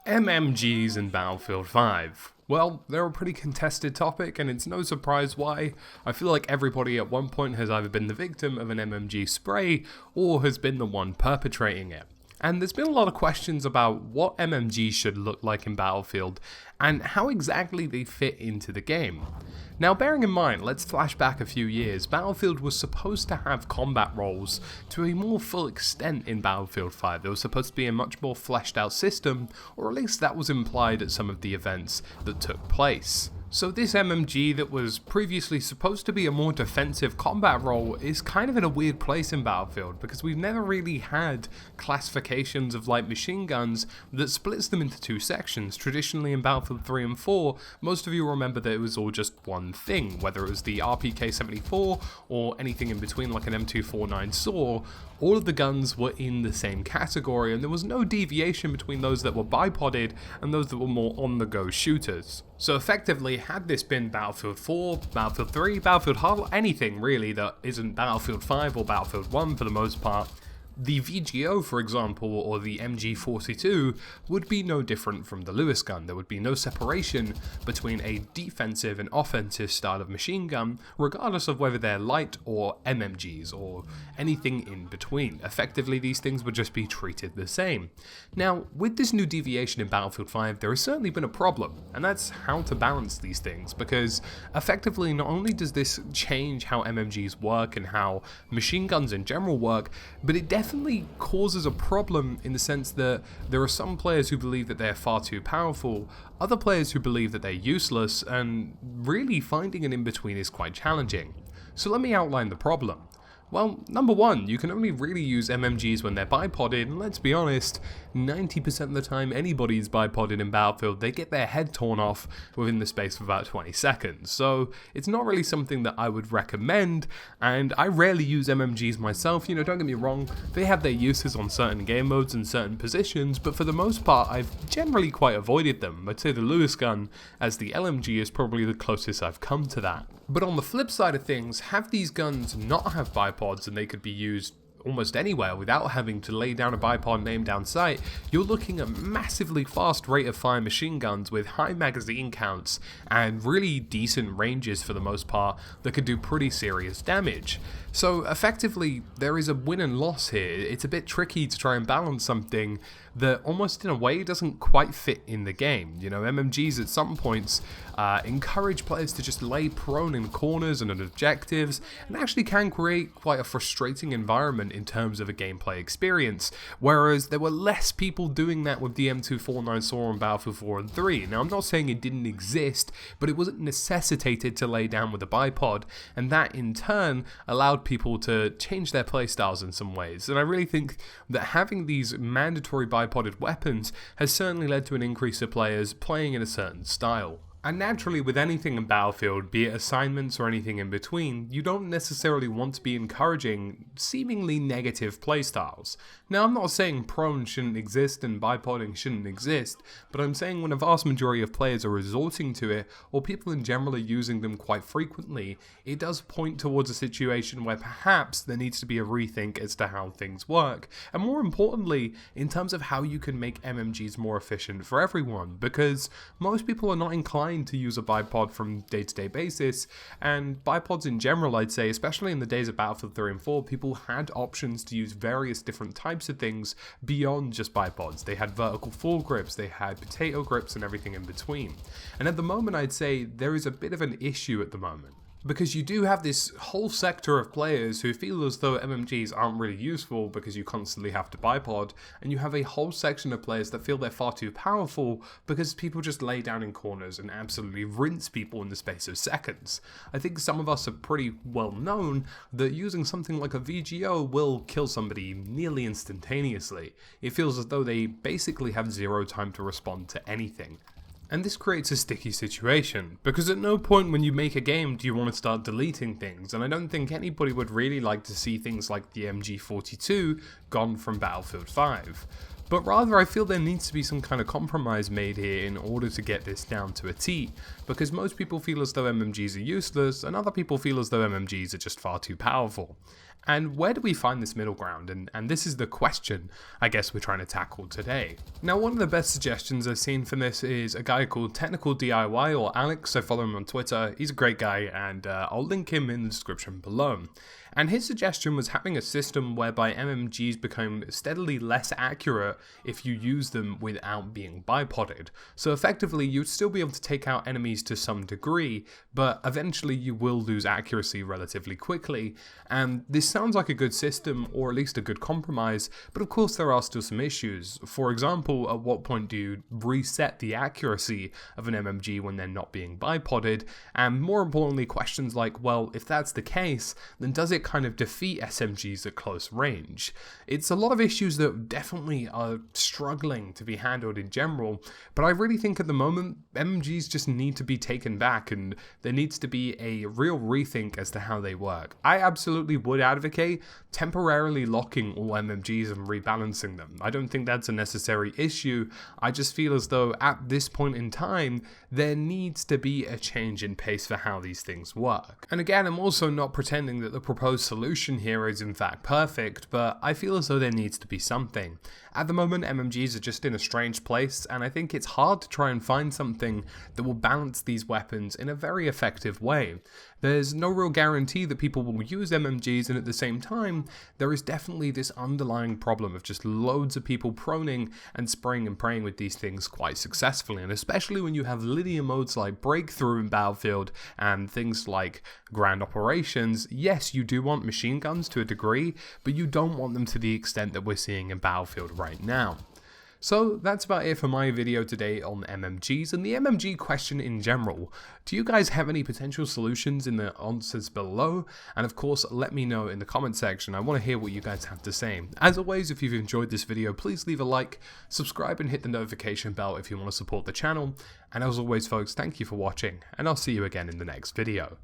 MMGs in Battlefield 5. Well, they're a pretty contested topic, and it's no surprise why. I feel like everybody at one point has either been the victim of an MMG spray, or has been the one perpetrating it. And there's been a lot of questions about what MMGs should look like in Battlefield, and how exactly they fit into the game. Now, bearing in mind, let's flash back a few years. Battlefield was supposed to have combat roles to a more full extent in Battlefield 5. There was supposed to be a much more fleshed out system, or at least that was implied at some of the events that took place. So this MMG that was previously supposed to be a more defensive combat role is kind of in a weird place in Battlefield, because we've never really had classifications of light machine guns that splits them into two sections. Traditionally in Battlefield 3 and 4, most of you remember that it was all just one thing, whether it was the RPK-74 or anything in between like an M249 SAW. All of the guns were in the same category, and there was no deviation between those that were bipodded and those that were more on-the-go shooters. So effectively, had this been Battlefield 4, Battlefield 3, Battlefield Hardline, anything really that isn't Battlefield 5 or Battlefield 1 for the most part, the VGO, for example, or the MG42 would be no different from the Lewis gun. There would be no separation between a defensive and offensive style of machine gun, regardless of whether they're light or MMGs or anything in between. Effectively, these things would just be treated the same. Now, with this new deviation in Battlefield 5, there has certainly been a problem, and that's how to balance these things, because effectively, not only does this change how MMGs work and how machine guns in general work, but it definitely causes a problem in the sense that there are some players who believe that they're far too powerful, other players who believe that they're useless, and really finding an in-between is quite challenging. So let me outline the problem. Well, number one, you can only really use MMGs when they're bipodded, and let's be honest, 90% of the time anybody's bipodded in Battlefield, they get their head torn off within the space of about 20 seconds. So it's not really something that I would recommend, and I rarely use MMGs myself. You know, don't get me wrong, they have their uses on certain game modes and certain positions, but for the most part, I've generally quite avoided them. I'd say the Lewis gun as the LMG is probably the closest I've come to that. But on the flip side of things, have these guns not have bipods and they could be used almost anywhere without having to lay down a bipod and aim down sight, you're looking at massively fast rate of fire machine guns with high magazine counts and really decent ranges for the most part that could do pretty serious damage. So effectively, there is a win and loss here. It's a bit tricky to try and balance something that almost in a way doesn't quite fit in the game. You know, MMGs at some points encourage players to just lay prone in corners and at objectives, and actually can create quite a frustrating environment in terms of a gameplay experience, whereas there were less people doing that with the M249 SAW on Battlefield 4 and 3. Now, I'm not saying it didn't exist, but it wasn't necessitated to lay down with a bipod, and that in turn allowed people to change their playstyles in some ways. And I really think that having these mandatory bipodded weapons has certainly led to an increase of players playing in a certain style. And naturally, with anything in Battlefield, be it assignments or anything in between, you don't necessarily want to be encouraging seemingly negative playstyles. Now, I'm not saying prone shouldn't exist and bipodding shouldn't exist, but I'm saying when a vast majority of players are resorting to it, or people in general are using them quite frequently, it does point towards a situation where perhaps there needs to be a rethink as to how things work, and more importantly, in terms of how you can make MMGs more efficient for everyone, because most people are not inclined to use a bipod from day-to-day basis, and bipods in general, I'd say, especially in the days of Battlefield 3 and 4, people had options to use various different types of things beyond just bipods. They had vertical foregrips, they had potato grips, and everything in between. And at the moment, I'd say there is a bit of an issue at the moment, because you do have this whole sector of players who feel as though MMGs aren't really useful because you constantly have to bipod, and you have a whole section of players that feel they're far too powerful because people just lay down in corners and absolutely rinse people in the space of seconds. I think some of us are pretty well known that using something like a VGO will kill somebody nearly instantaneously. It feels as though they basically have zero time to respond to anything. And this creates a sticky situation, because at no point when you make a game do you want to start deleting things, and I don't think anybody would really like to see things like the MG42 gone from Battlefield 5. But rather, I feel there needs to be some kind of compromise made here in order to get this down to a T, because most people feel as though MMGs are useless, and other people feel as though MMGs are just far too powerful. And where do we find this middle ground? And this is the question I guess we're trying to tackle today. Now, one of the best suggestions I've seen from this is a guy called Technical DIY, or Alex. I follow him on Twitter. He's a great guy, and I'll link him in the description below. And his suggestion was having a system whereby MMGs become steadily less accurate if you use them without being bipoded. So effectively, you'd still be able to take out enemies to some degree, but eventually you will lose accuracy relatively quickly. And this sounds like a good system, or at least a good compromise, but of course there are still some issues. For example, at what point do you reset the accuracy of an MMG when they're not being bipoded? And more importantly, questions like, well, if that's the case, then does it kind of defeat SMGs at close range? It's a lot of issues that definitely are struggling to be handled in general, but I really think at the moment MMGs just need to be taken back, and there needs to be a real rethink as to how they work. I absolutely would advocate temporarily locking all MMGs and rebalancing them. I don't think that's a necessary issue. I just feel as though at this point in time there needs to be a change in pace for how these things work. And again, I'm also not pretending that the proposed solution here is in fact perfect, but I feel as though there needs to be something. At the moment, MMGs are just in a strange place, and I think it's hard to try and find something that will balance these weapons in a very effective way. There's no real guarantee that people will use MMGs, and at the same time, there is definitely this underlying problem of just loads of people proning and spraying and praying with these things quite successfully, and especially when you have linear modes like Breakthrough in Battlefield and things like Grand Operations. Yes, you do want machine guns to a degree, but you don't want them to the extent that we're seeing in Battlefield right now. So that's about it for my video today on MMGs and the MMG question in general. Do you guys have any potential solutions in the answers below? And of course, let me know in the comment section. I want to hear what you guys have to say. As always, if you've enjoyed this video, please leave a like, subscribe and hit the notification bell if you want to support the channel. And as always folks, thank you for watching, and I'll see you again in the next video.